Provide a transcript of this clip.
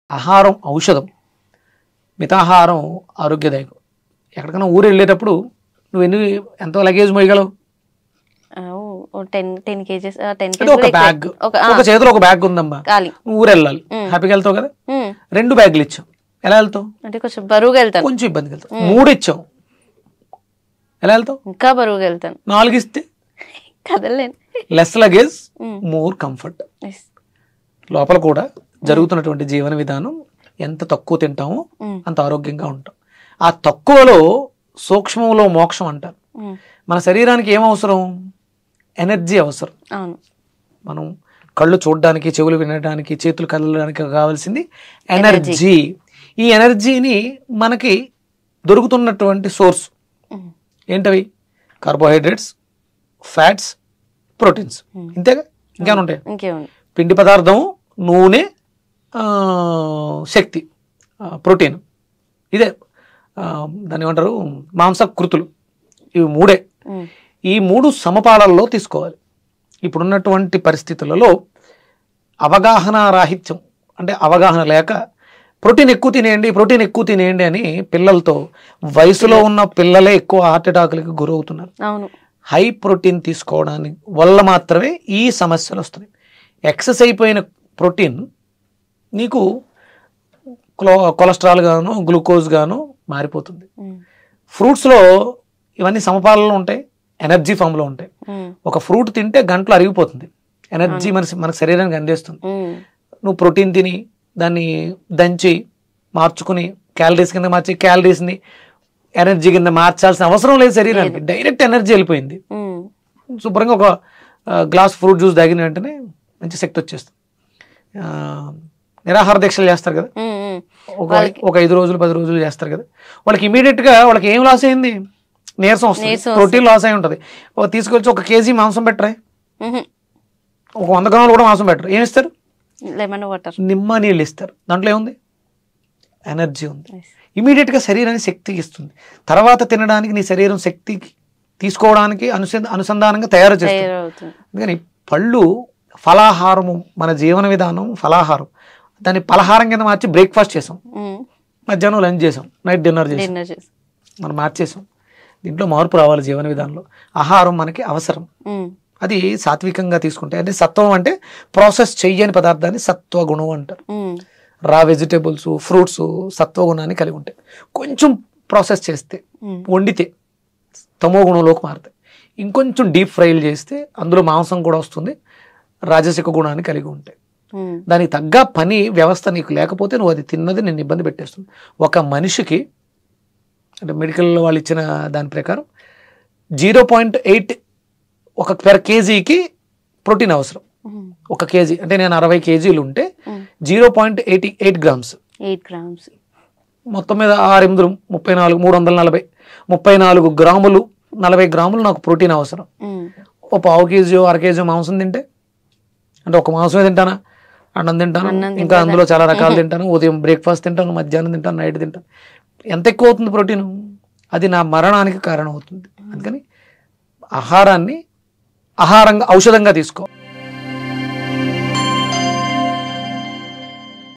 ఆహారం ఔషధం, మితాహారం ఆరోగ్యదాయకం. ఎక్కడికైనా ఊరు వెళ్ళేటప్పుడు నువ్వు ఎంతో లగేజ్ మోయగలవు? 10 kgs, 10 అంటే ఒక బ్యాగ్, ఒక చేతిలో ఒక బ్యాగ్ ఉందమ్మా, ఊరు వెళ్ళాలి, హ్యాపీగా వెళ్తావు కదా. 2 బ్యాగులు ఇచ్చాం, ఎలా వెళ్తావు? అంటే కొంచెం బరువుగా వెళ్తాను, కొంచెం ఇబ్బందిగా వెళ్తావు. 3 ఇచ్చాం, ఎలా వెళ్తావు? ఇంకా బరువుగా వెళ్తాను. 4 ఇస్తే కదలేను. Less luggage, more comfort. లోపల కూడా జరుగుతున్నటువంటి జీవన విధానం, ఎంత తక్కువ తింటామో అంత ఆరోగ్యంగా ఉంటాం. ఆ తక్కువలో సూక్ష్మంలో మోక్షం అంటారు. మన శరీరానికి ఏం అవసరం? ఎనర్జీ అవసరం. మనం కళ్ళు చూడడానికి, చెవులు వినడానికి, చేతులు కదలడానికి కావాల్సింది ఎనర్జీ. ఈ ఎనర్జీని మనకి దొరుకుతున్నటువంటి సోర్స్ ఏంటవి? Carbohydrates, fats, proteins. ఇంతేగా, ఇంకేమైనా ఉంటాయి? పిండి పదార్థం, నూనె, శక్తి, ప్రోటీన్. ఇదే దాన్ని ఏమంటారు? మాంసకృతులు. ఇవి 3. ఈ 3 సమపాలల్లో తీసుకోవాలి. ఇప్పుడున్నటువంటి పరిస్థితులలో అవగాహన రాహిత్యం, అంటే అవగాహన లేక ప్రోటీన్ ఎక్కువ తినేయండి, ప్రోటీన్ ఎక్కువ తినేయండి అని పిల్లలతో, వయసులో ఉన్న పిల్లలే ఎక్కువ హార్ట్ అటాక్లకి గురవుతున్నారు. హై ప్రోటీన్ తీసుకోవడానికి వల్ల మాత్రమే ఈ సమస్యలు వస్తున్నాయి. ఎక్సెస్ అయిపోయిన ప్రోటీన్ నీకు కొలెస్ట్రాల్ గాను, గ్లూకోజ్ గాను మారిపోతుంది. ఫ్రూట్స్లో ఇవన్నీ సమపాలలో ఉంటాయి, ఎనర్జీ ఫామ్లో ఉంటాయి. ఒక ఫ్రూట్ తింటే గంటలో అరిగిపోతుంది, ఎనర్జీ మన శరీరానికి అందిస్తుంది. నువ్వు ప్రోటీన్ తిని దాన్ని దంచి మార్చుకుని క్యాలరీస్ కింద మార్చి క్యాలరీస్ని ఎనర్జీ కింద మార్చాల్సిన అవసరం లేదు శరీరానికి. డైరెక్ట్ ఎనర్జీ వెళ్ళిపోయింది. శుభ్రంగా ఒక గ్లాస్ ఫ్రూట్ జ్యూస్ తాగిన వెంటనే మంచి శక్తి వచ్చేస్తుంది. నిరాహార దీక్షలు చేస్తారు కదా, ఒక 5 రోజులు 10 రోజులు చేస్తారు కదా, వాళ్ళకి ఇమీడియట్గా వాళ్ళకి ఏం లాస్ అయింది? నీరసం వస్తుంది, ప్రోటీన్ లాస్ అయి ఉంటుంది. తీసుకొచ్చి 1 kg మాంసం పెట్టరా, ఒక 100 గ్రాములు కూడా మాంసం పెట్టరు. ఏమి ఇస్తారు? లెమన్ వాటర్, నిమ్మ నీళ్ళు ఇస్తారు. దాంట్లో ఏముంది? ఎనర్జీ ఉంది. ఇమీడియట్గా శరీరానికి శక్తి ఇస్తుంది. తర్వాత తినడానికి నీ శరీరం శక్తి తీసుకోవడానికి అనుసంధానంగా తయారు చేస్తుంది. అందుకని పళ్ళు, ఫలాహారము, మన జీవన విధానం ఫలాహారం. దాన్ని పలహారం కింద మార్చి బ్రేక్ఫాస్ట్ చేసాం, మధ్యాహ్నం లంచ్ చేసాం, నైట్ డిన్నర్ చేసాం, మనం మార్చేసాం. దీంట్లో మార్పు రావాలి జీవన విధానంలో. ఆహారం మనకి అవసరం. అది సాత్వికంగా తీసుకుంటే, అంటే సత్వం అంటే ప్రాసెస్ చెయ్యని పదార్థాన్ని సత్వగుణం అంటారు. రా వెజిటేబుల్స్, ఫ్రూట్స్ సత్వగుణాన్ని కలిగి ఉంటాయి. కొంచెం ప్రాసెస్ చేస్తే, వండితే తమో గుణంలోకి మారుతాయి. ఇంకొంచెం డీప్ ఫ్రైలు చేస్తే అందులో మాంసం కూడా వస్తుంది, రాజసిక గుణాన్ని కలిగి ఉంటాయి. దానికి తగ్గ పని వ్యవస్థ నీకు లేకపోతే నువ్వు అది తిన్నది నేను ఇబ్బంది పెట్టేస్తుంది. ఒక మనిషికి, అంటే మెడికల్ వాళ్ళు ఇచ్చిన దాని ప్రకారం 0.8 ఒక పెర్ కేజీకి ప్రోటీన్ అవసరం. 1 kg అంటే నేను 60 kgలు ఉంటే 0.88 గ్రామ్స్, 8 గ్రామ్స్ మొత్తం మీద 6 8 34 340 34 గ్రాములు, 40 గ్రాములు నాకు ప్రోటీన్ అవసరం. ఒక 1/2 kg 1/2 kg మాంసం తింటే, అంటే ఒక మాంసమే తింటానా? అన్నం తింటాను, ఇంకా అందులో చాలా రకాలు తింటాను. ఉదయం బ్రేక్ఫాస్ట్ తింటాను, మధ్యాహ్నం తింటాను, నైట్ తింటాను. ఎంత ఎక్కువ అవుతుంది ప్రోటీన్? అది నా మరణానికి కారణం అవుతుంది. అందుకని ఆహారాన్ని ఔషధంగా తీసుకో.